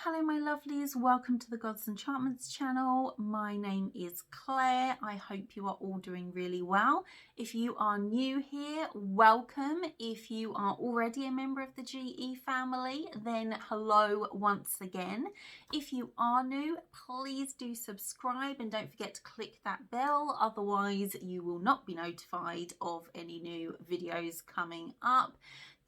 Hello my lovelies, welcome to the Gods Enchantments channel. My name is Claire. I hope you are all doing really well. If you are new here, welcome. If you are already a member of the GE family, then hello once again. If you are new, please do subscribe and don't forget to click that bell, otherwise you will not be notified of any new videos coming up.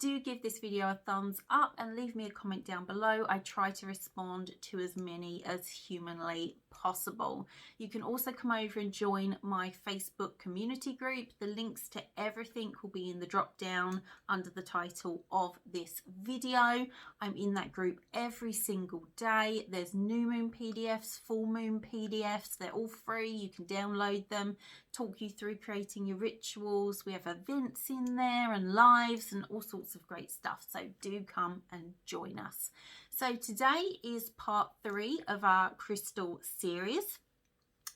Do give this video a thumbs up and leave me a comment down below. I try to respond to as many as humanly possible. You can also come over and join my Facebook community group. The links to everything will be in the drop down under the title of this video. I'm in that group every single day. There's new moon PDFs, full moon PDFs. They're all free. You can download them, talk you through creating your rituals. We have events in there and lives and all sorts of great stuff, so do come and join us. So today is part 3 of our crystal series.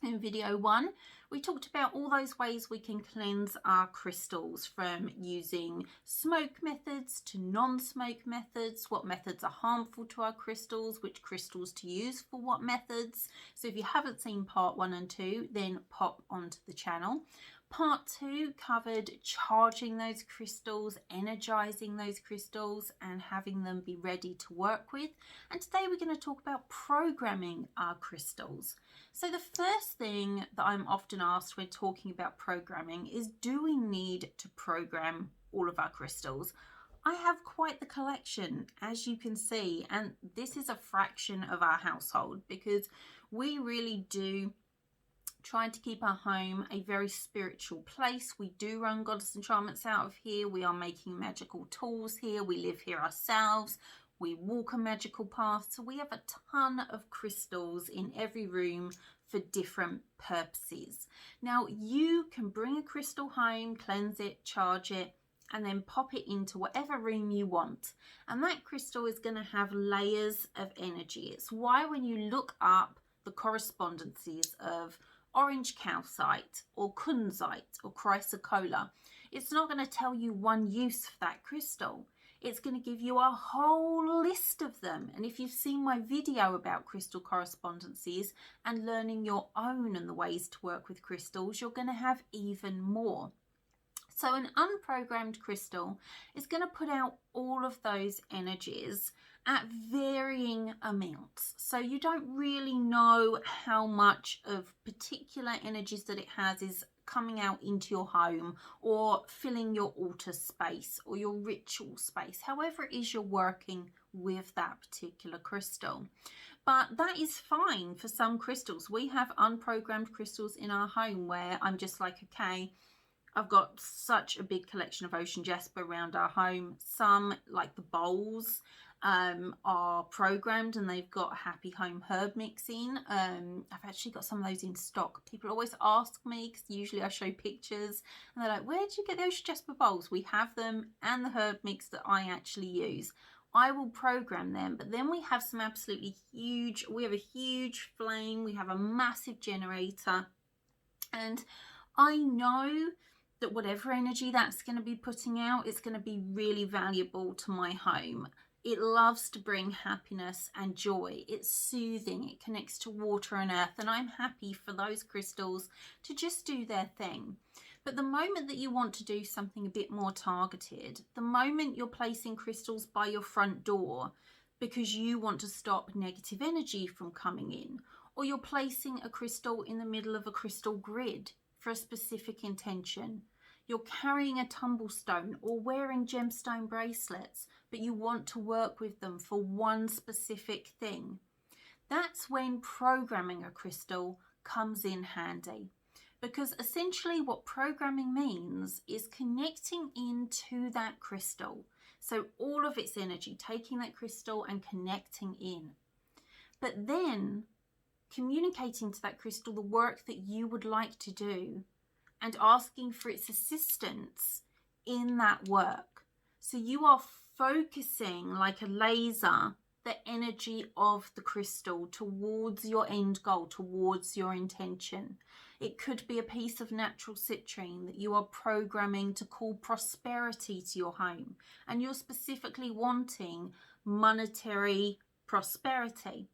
In video 1 we talked about all those ways we can cleanse our crystals, from using smoke methods to non-smoke methods, what methods are harmful to our crystals, which crystals to use for what methods. So if you haven't seen part 1 and 2, then pop onto the channel. Part 2 covered charging those crystals, energizing those crystals and having them be ready to work with. And today we're going to talk about programming our crystals. So the first thing that I'm often asked when talking about programming is, do we need to program all of our crystals? I have quite the collection, as you can see, and this is a fraction of our household because we really do trying to keep our home a very spiritual place. We do run Goddess Enchantments out of here. We are making magical tools here. We live here ourselves. We walk a magical path. So we have a ton of crystals in every room for different purposes. Now you can bring a crystal home, cleanse it, charge it, and then pop it into whatever room you want. And that crystal is going to have layers of energy. It's why when you look up the correspondences of orange calcite or kunzite or chrysocolla, it's not going to tell you one use for that crystal. It's going to give you a whole list of them. And if you've seen my video about crystal correspondences and learning your own and the ways to work with crystals, you're going to have even more. So an unprogrammed crystal is going to put out all of those energies at varying amounts. So you don't really know how much of particular energies that it has is coming out into your home or filling your altar space or your ritual space, however it is you're working with that particular crystal. But that is fine for some crystals. We have unprogrammed crystals in our home where I'm just like, okay, I've got such a big collection of ocean jasper around our home. Some, like the bowls, are programmed and they've got happy home herb mix in. I've actually got some of those in stock. People always ask me, because usually I show pictures and they're like, where did you get the ocean jasper bowls? We have them and the herb mix that I actually use. I will program them, but then we have some absolutely huge, we have a huge flame, we have a massive generator, and I know that whatever energy that's going to be putting out is going to be really valuable to my home. It loves to bring happiness and joy. It's soothing. It connects to water and earth. And I'm happy for those crystals to just do their thing. But the moment that you want to do something a bit more targeted, the moment you're placing crystals by your front door because you want to stop negative energy from coming in, or you're placing a crystal in the middle of a crystal grid for a specific intention, you're carrying a tumblestone or wearing gemstone bracelets, but you want to work with them for one specific thing, that's when programming a crystal comes in handy. Because essentially what programming means is connecting into that crystal. So all of its energy, taking that crystal and connecting in. But then communicating to that crystal the work that you would like to do and asking for its assistance in that work. So you are focusing like a laser the energy of the crystal towards your end goal, towards your intention. It could be a piece of natural citrine that you are programming to call prosperity to your home, and you're specifically wanting monetary prosperity.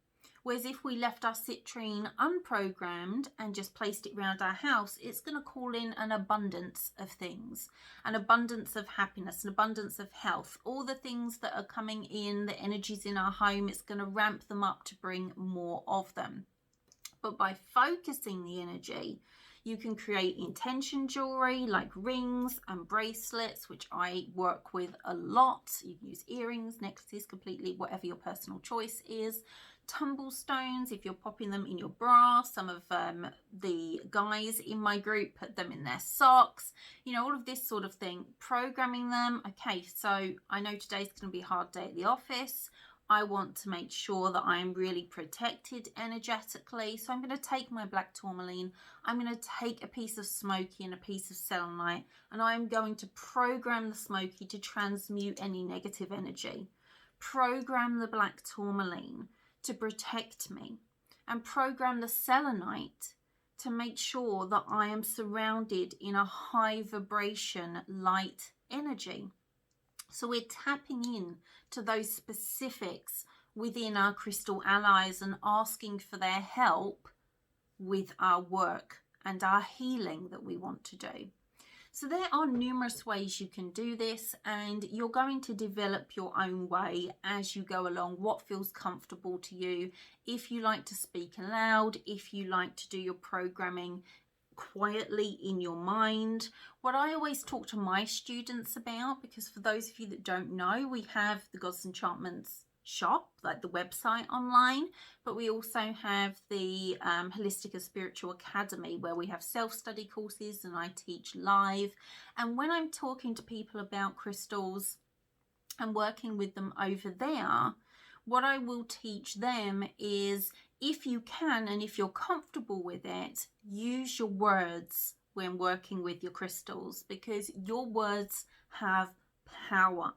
Whereas if we left our citrine unprogrammed and just placed it around our house, it's going to call in an abundance of things, an abundance of happiness, an abundance of health. All the things that are coming in, the energies in our home, it's going to ramp them up to bring more of them. But by focusing the energy, you can create intention jewelry like rings and bracelets, which I work with a lot. You can use earrings, necklaces, completely whatever your personal choice is. Tumble stones, if you're popping them in your bra. Some of the guys in my group put them in their socks, you know, all of this sort of thing. Programming them. Okay, so I know today's going to be a hard day at the office. I want to make sure that I'm really protected energetically. So I'm going to take my black tourmaline, I'm going to take a piece of smoky and a piece of selenite, and I'm going to program the smoky to transmute any negative energy. Program the black tourmaline to protect me, and program the selenite to make sure that I am surrounded in a high vibration light energy. So we're tapping in to those specifics within our crystal allies and asking for their help with our work and our healing that we want to do. So there are numerous ways you can do this, and you're going to develop your own way as you go along, what feels comfortable to you. If you like to speak aloud, if you like to do your programming quietly in your mind. What I always talk to my students about, because for those of you that don't know, we have the Gods Enchantments shop, like the website online, but we also have the Holistic and Spiritual Academy, where we have self-study courses and I teach live. And when I'm talking to people about crystals and working with them over there, what I will teach them is, if you can and if you're comfortable with it, use your words when working with your crystals, because your words have power.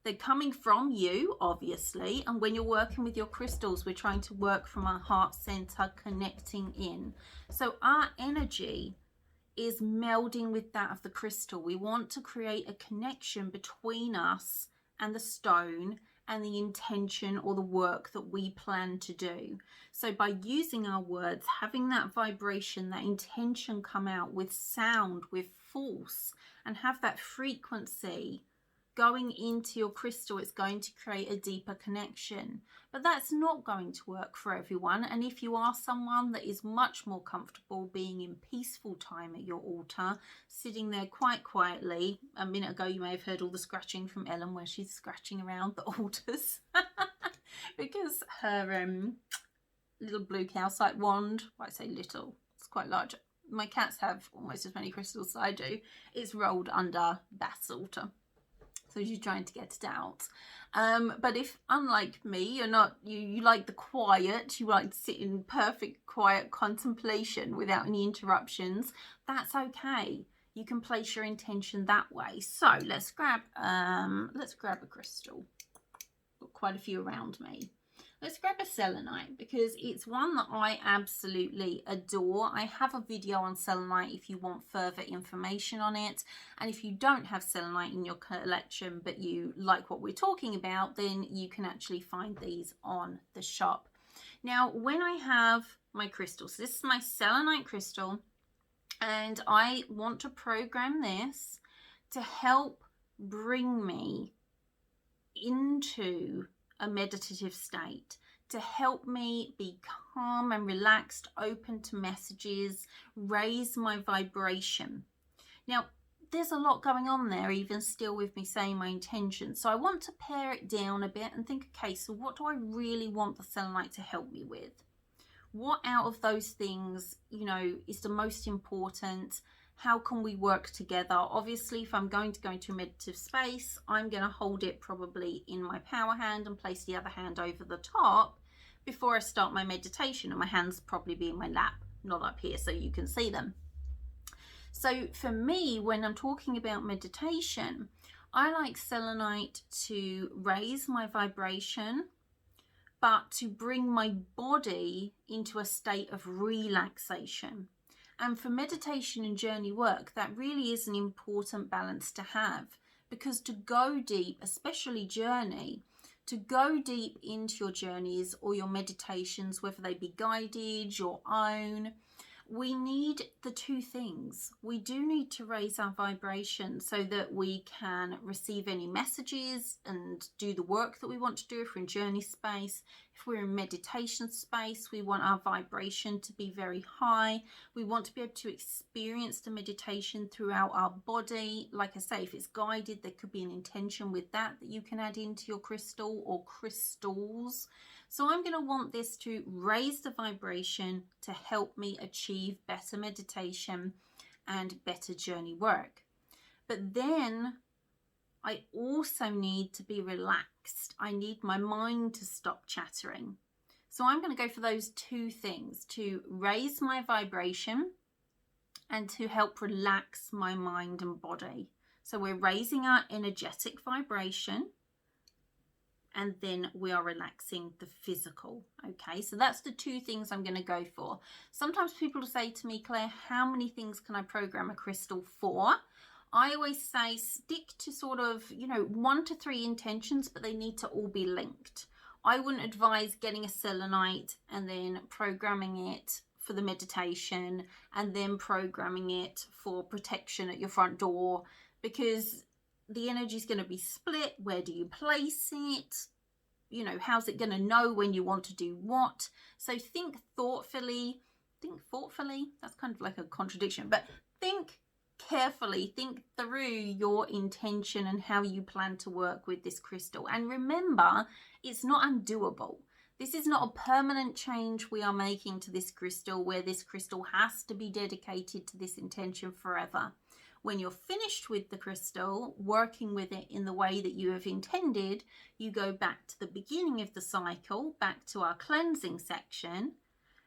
They're coming from you, obviously, and when you're working with your crystals, we're trying to work from our heart center, connecting in. So our energy is melding with that of the crystal. We want to create a connection between us and the stone and the intention or the work that we plan to do. So by using our words, having that vibration, that intention come out with sound, with force, and have that frequency going into your crystal, it's going to create a deeper connection. But that's not going to work for everyone. And if you are someone that is much more comfortable being in peaceful time at your altar, sitting there quite quietly, a minute ago you may have heard all the scratching from Ellen where she's scratching around the altars because her little blue calcite wand, well, I say little, it's quite large. My cats have almost as many crystals as I do. It's rolled under Bath's altar, so she's trying to get it out. But if, unlike me, you're not, you like the quiet, you like to sit in perfect quiet contemplation without any interruptions, that's okay. You can place your intention that way. So let's grab a crystal. Got quite a few around me. Let's grab a selenite, because it's one that I absolutely adore. I have a video on selenite if you want further information on it. And if you don't have selenite in your collection, but you like what we're talking about, then you can actually find these on the shop. Now, when I have my crystals, this is my selenite crystal, and I want to program this to help bring me into a meditative state, to help me be calm and relaxed, open to messages, raise my vibration. Now, there's a lot going on there, even still with me saying my intention. So I want to pare it down a bit and think, okay, so what do I really want the selenite to help me with? What out of those things, you know, is the most important? How can we work together? Obviously, if I'm going to go into a meditative space, I'm going to hold it probably in my power hand and place the other hand over the top before I start my meditation, and my hands probably be in my lap, not up here so you can see them. So for me, when I'm talking about meditation, I like selenite to raise my vibration, but to bring my body into a state of relaxation. And for meditation and journey work, that really is an important balance to have, because to go deep, especially journey, to go deep into your journeys or your meditations, whether they be guided, your own. We need the two things. We do need to raise our vibration so that we can receive any messages and do the work that we want to do. If we're in journey space, if we're in meditation space, we want our vibration to be very high. We want to be able to experience the meditation throughout our body. Like I say, if it's guided, there could be an intention with that you can add into your crystal or crystals. So I'm going to want this to raise the vibration to help me achieve better meditation and better journey work. But then I also need to be relaxed. I need my mind to stop chattering. So I'm going to go for those two things, to raise my vibration and to help relax my mind and body. So we're raising our energetic vibration, and then we are relaxing the physical. Okay, so that's the two things I'm going to go for. Sometimes people say to me, Claire, how many things can I program a crystal for? I always say stick to sort of, 1 to 3 intentions, but they need to all be linked. I wouldn't advise getting a selenite and then programming it for the meditation and then programming it for protection at your front door, because the energy is going to be split. Where do you place it? How's it going to know when you want to do what? So think thoughtfully. That's kind of like a contradiction, but think carefully. Think through your intention and how you plan to work with this crystal. And remember, it's not undoable. This is not a permanent change we are making to this crystal, where this crystal has to be dedicated to this intention forever. When you're finished with the crystal, working with it in the way that you have intended, you go back to the beginning of the cycle, back to our cleansing section,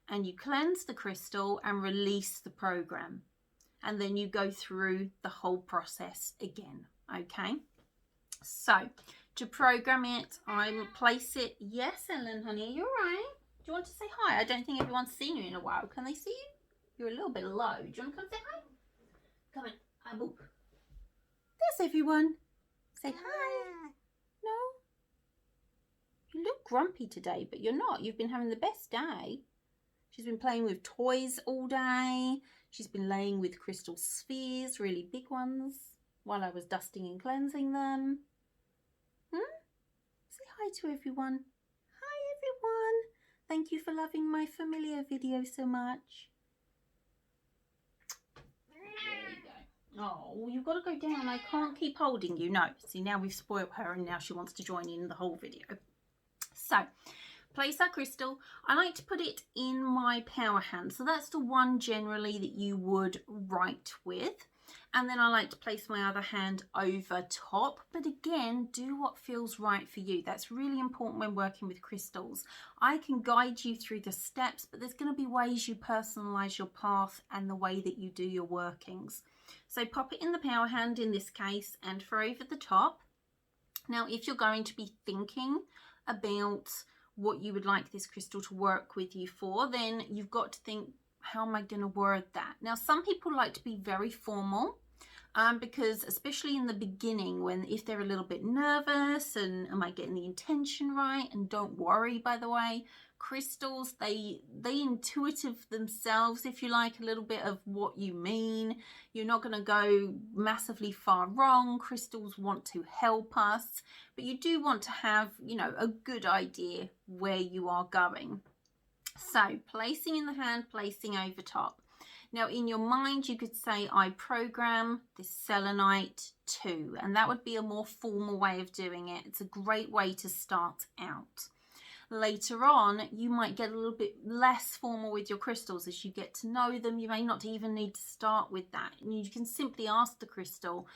and you cleanse the crystal and release the program. And then you go through the whole process again, okay? So, to program it, I will place it. Yes, Ellen, honey, you're right. Do you want to say hi? I don't think everyone's seen you in a while. Can they see you? You're a little bit low. Do you want to come say hi? Come on. Boop. There's everyone. Say hi. No? You look grumpy today, but you're not. You've been having the best day. She's been playing with toys all day. She's been laying with crystal spheres, really big ones, while I was dusting and cleansing them. Say hi to everyone. Hi, everyone. Thank you for loving my familiar video so much. Oh, you've got to go down. I can't keep holding you. No. See, now we've spoiled her and now she wants to join in the whole video. So, place our crystal. I like to put it in my power hand. So that's the one generally that you would write with. And then I like to place my other hand over top. But again, do what feels right for you. That's really important when working with crystals. I can guide you through the steps, but there's going to be ways you personalize your path and the way that you do your workings. So pop it in the power hand in this case and for over the top. Now, if you're going to be thinking about what you would like this crystal to work with you for, then you've got to think, how am I going to word that? Now, some people like to be very formal because especially in the beginning, if they're a little bit nervous and am I getting the intention right? And don't worry, by the way, crystals, they intuitive themselves, if you like, a little bit of what you mean. You're not going to go massively far wrong. Crystals want to help us, but you do want to have, a good idea where you are going. So placing in the hand, placing over top. Now in your mind, you could say, I program this selenite to, and that would be a more formal way of doing it. It's a great way to start out. Later on, you might get a little bit less formal with your crystals as you get to know them. You may not even need to start with that. And you can simply ask the crystal,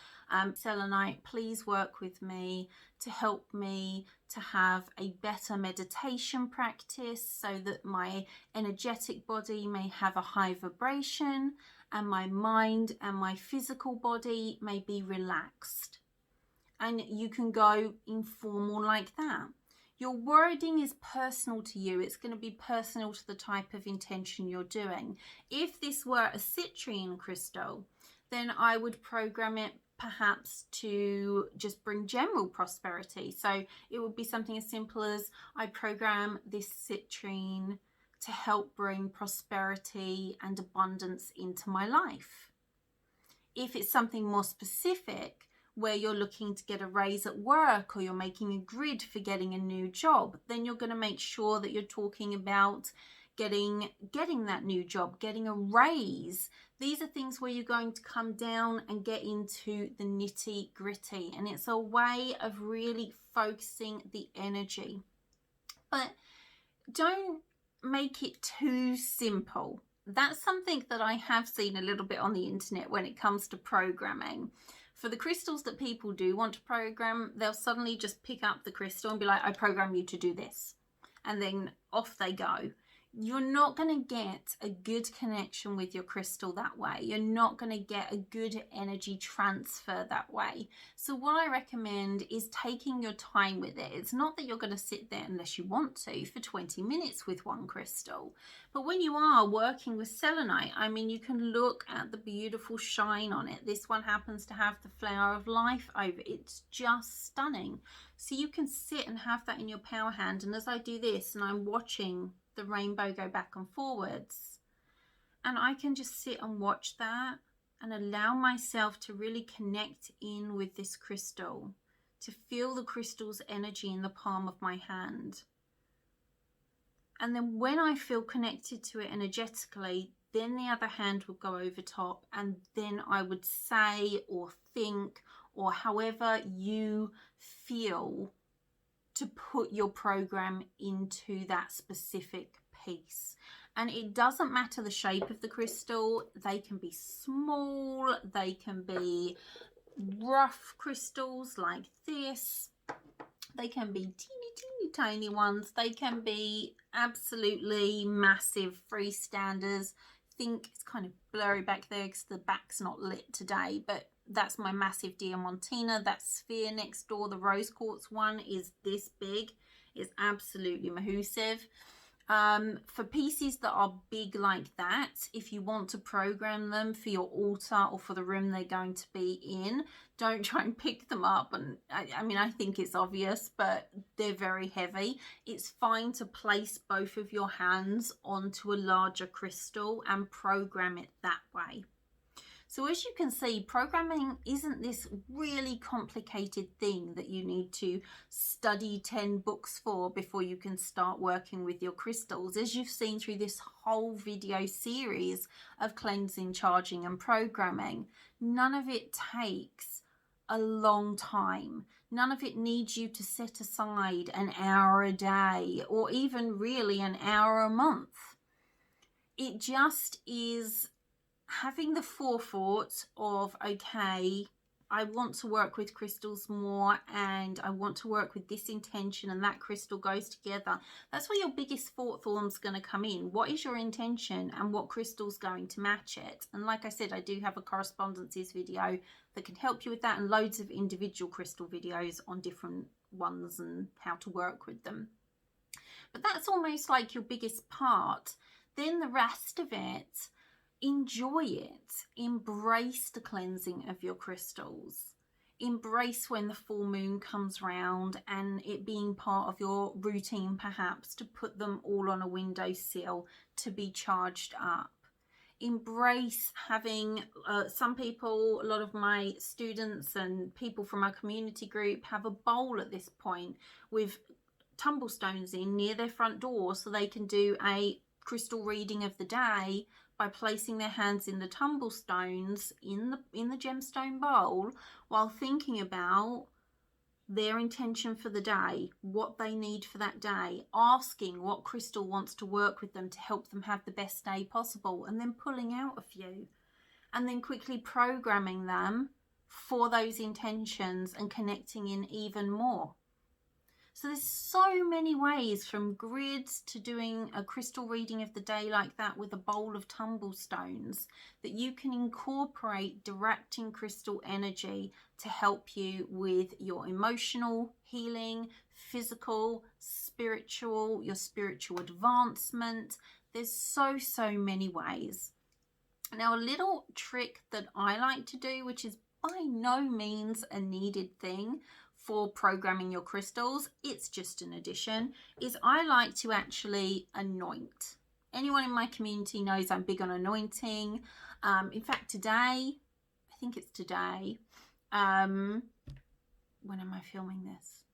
selenite, please work with me to help me to have a better meditation practice so that my energetic body may have a high vibration and my mind and my physical body may be relaxed. And you can go informal like that. Your wording is personal to you. It's going to be personal to the type of intention you're doing. If this were a citrine crystal, then I would program it perhaps to just bring general prosperity. So it would be something as simple as I program this citrine to help bring prosperity and abundance into my life. If it's something more specific, where you're looking to get a raise at work, or you're making a grid for getting a new job, then you're going to make sure that you're talking about getting that new job, getting a raise. These are things where you're going to come down and get into the nitty gritty, and it's a way of really focusing the energy. But don't make it too simple. That's something that I have seen a little bit on the internet when it comes to programming. For the crystals that people do want to program, they'll suddenly just pick up the crystal and be like, I program you to do this. And then off they go. You're not going to get a good connection with your crystal that way. You're not going to get a good energy transfer that way. So what I recommend is taking your time with it. It's not that you're going to sit there, unless you want to, for 20 minutes with one crystal. But when you are working with selenite, I mean, you can look at the beautiful shine on it. This one happens to have the flower of life over it. It's just stunning. So you can sit and have that in your power hand. And as I do this and I'm watching the rainbow go back and forwards, and I can just sit and watch that and allow myself to really connect in with this crystal, to feel the crystal's energy in the palm of my hand. And then when I feel connected to it energetically, then the other hand would go over top, and then I would say or think, or however you feel, to put your program into that specific piece. And it doesn't matter the shape of the crystal. They can be small, they can be rough crystals like this, they can be teeny tiny ones, they can be absolutely massive freestanders. Think it's kind of blurry back there because the back's not lit today, but that's my massive Diamantina. That sphere next door, the rose quartz one, is this big. It's absolutely massive. For pieces that are big like that, if you want to program them for your altar or for the room they're going to be in, don't try and pick them up. And I mean, I think it's obvious, but they're very heavy. It's fine to place both of your hands onto a larger crystal and program it that way. So as you can see, programming isn't this really complicated thing that you need to study 10 books for before you can start working with your crystals. As you've seen through this whole video series of cleansing, charging and programming, none of it takes a long time. None of it needs you to set aside an hour a day or even really an hour a month. It just is having the forethought of, okay, I want to work with crystals more, and I want to work with this intention, and that crystal goes together. That's where your biggest forethought going to come in. What is your intention and what crystal's going to match it? And like I said, I do have a correspondences video that can help you with that, and loads of individual crystal videos on different ones and how to work with them. But that's almost like your biggest part. Then the rest of it, enjoy it. Embrace the cleansing of your crystals. Embrace when the full moon comes round and it being part of your routine, perhaps, to put them all on a windowsill to be charged up. Embrace having some people, a lot of my students and people from our community group, have a bowl at this point with tumblestones in near their front door, so they can do a crystal reading of the day by placing their hands in the tumblestones in the gemstone bowl, while thinking about their intention for the day, what they need for that day, asking what crystal wants to work with them to help them have the best day possible, and then pulling out a few, and then quickly programming them for those intentions and connecting in even more. So there's so many ways, from grids to doing a crystal reading of the day like that with a bowl of tumblestones, that you can incorporate directing crystal energy to help you with your emotional healing, physical, spiritual, your spiritual advancement. There's so many ways. Now, a little trick that I like to do, which is by no means a needed thing for programming your crystals. It's just an addition. Is I like to actually anoint. Anyone in my community knows I'm big on anointing. In fact, today, I think it's today, when am I filming this?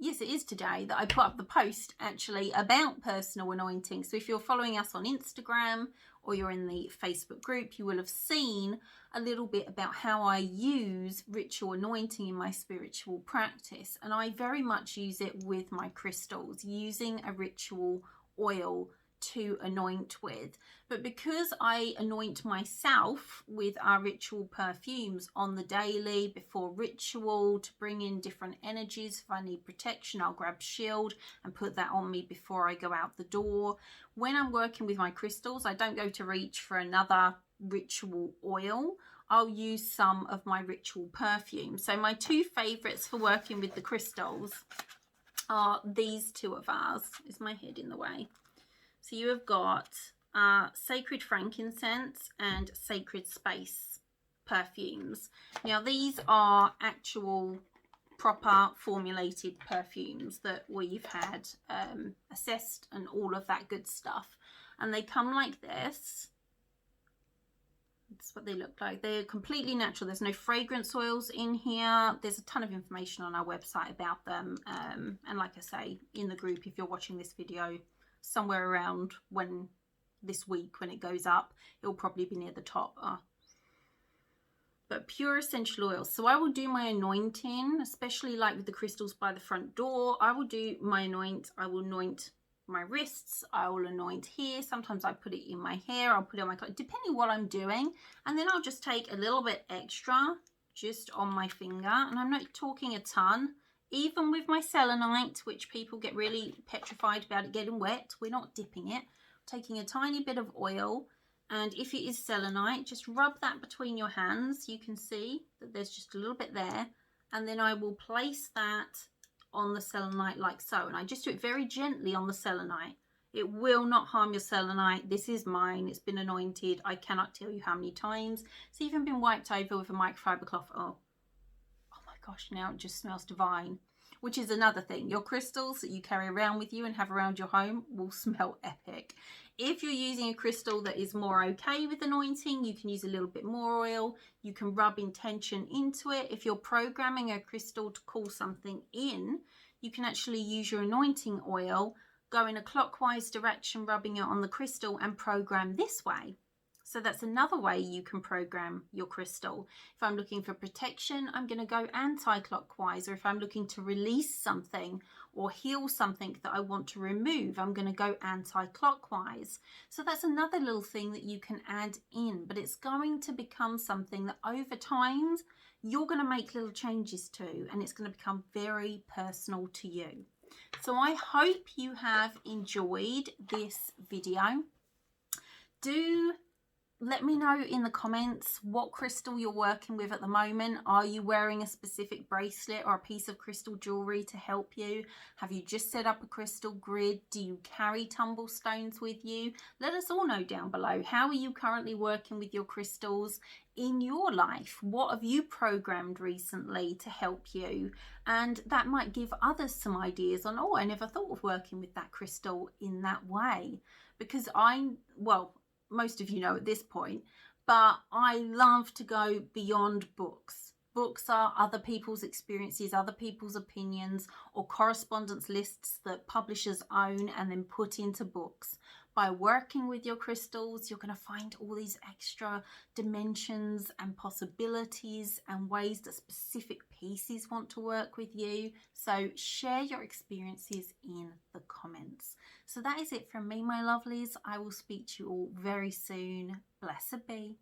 Yes, it is today that I put up the post actually about personal anointing. So if you're following us on Instagram or you're in the Facebook group, you will have seen a little bit about how I use ritual anointing in my spiritual practice. And I very much use it with my crystals, using a ritual oil to anoint with. But because I anoint myself with our ritual perfumes on the daily before ritual to bring in different energies, if I need protection, I'll grab Shield and put that on me before I go out the door. When I'm working with my crystals, I don't go to reach for another ritual oil. I'll use some of my ritual perfume. So my two favorites for working with the crystals are these two of ours. Is my head in the way? So you have got Sacred Frankincense and Sacred Space perfumes. Now these are actual proper formulated perfumes that we've had assessed and all of that good stuff. And they come like this. That's what they look like. They're completely natural. There's no fragrance oils in here. There's a ton of information on our website about them. And like I say, in the group, if you're watching this video somewhere around when this week when it goes up, it'll probably be near the top. But pure essential oils. So I will do my anointing, especially like with the crystals by the front door. I will do my anoint. I will anoint my wrists. I will anoint here. Sometimes I put it in my hair. I'll put it on my clothes, depending what I'm doing. And then I'll just take a little bit extra just on my finger. And I'm not talking a ton. Even with my selenite, which people get really petrified about it getting wet, we're not dipping it. Taking a tiny bit of oil, and if it is selenite, just rub that between your hands. You can see that there's just a little bit there, and then I will place that on the selenite like so, and I just do it very gently on the selenite. It will not harm your selenite. This is mine. It's been anointed. I cannot tell you how many times. It's even been wiped over with a microfiber cloth. Oh my gosh, now it just smells divine. Which is another thing. Your crystals that you carry around with you and have around your home will smell epic. If you're using a crystal that is more okay with anointing, you can use a little bit more oil. You can rub intention into it. If you're programming a crystal to call something in, you can actually use your anointing oil, go in a clockwise direction, rubbing it on the crystal, and program this way. So that's another way you can program your crystal. If I'm looking for protection, I'm going to go anti-clockwise. Or if I'm looking to release something or heal something that I want to remove, I'm going to go anti-clockwise. So that's another little thing that you can add in. But it's going to become something that over time, you're going to make little changes to. And it's going to become very personal to you. So I hope you have enjoyed this video. Do let me know in the comments what crystal you're working with at the moment. Are you wearing a specific bracelet or a piece of crystal jewelry to help you? Have you just set up a crystal grid? Do you carry tumble stones with you? Let us all know down below. How are you currently working with your crystals in your life? What have you programmed recently to help you? And that might give others some ideas on, oh, I never thought of working with that crystal in that way. Because most of you know at this point, but I love to go beyond books. Books are other people's experiences, other people's opinions, or correspondence lists that publishers own and then put into books. By working with your crystals, you're going to find all these extra dimensions and possibilities and ways that specific pieces want to work with you. So share your experiences in the comments. So that is it from me, my lovelies. I will speak to you all very soon. Blessed be.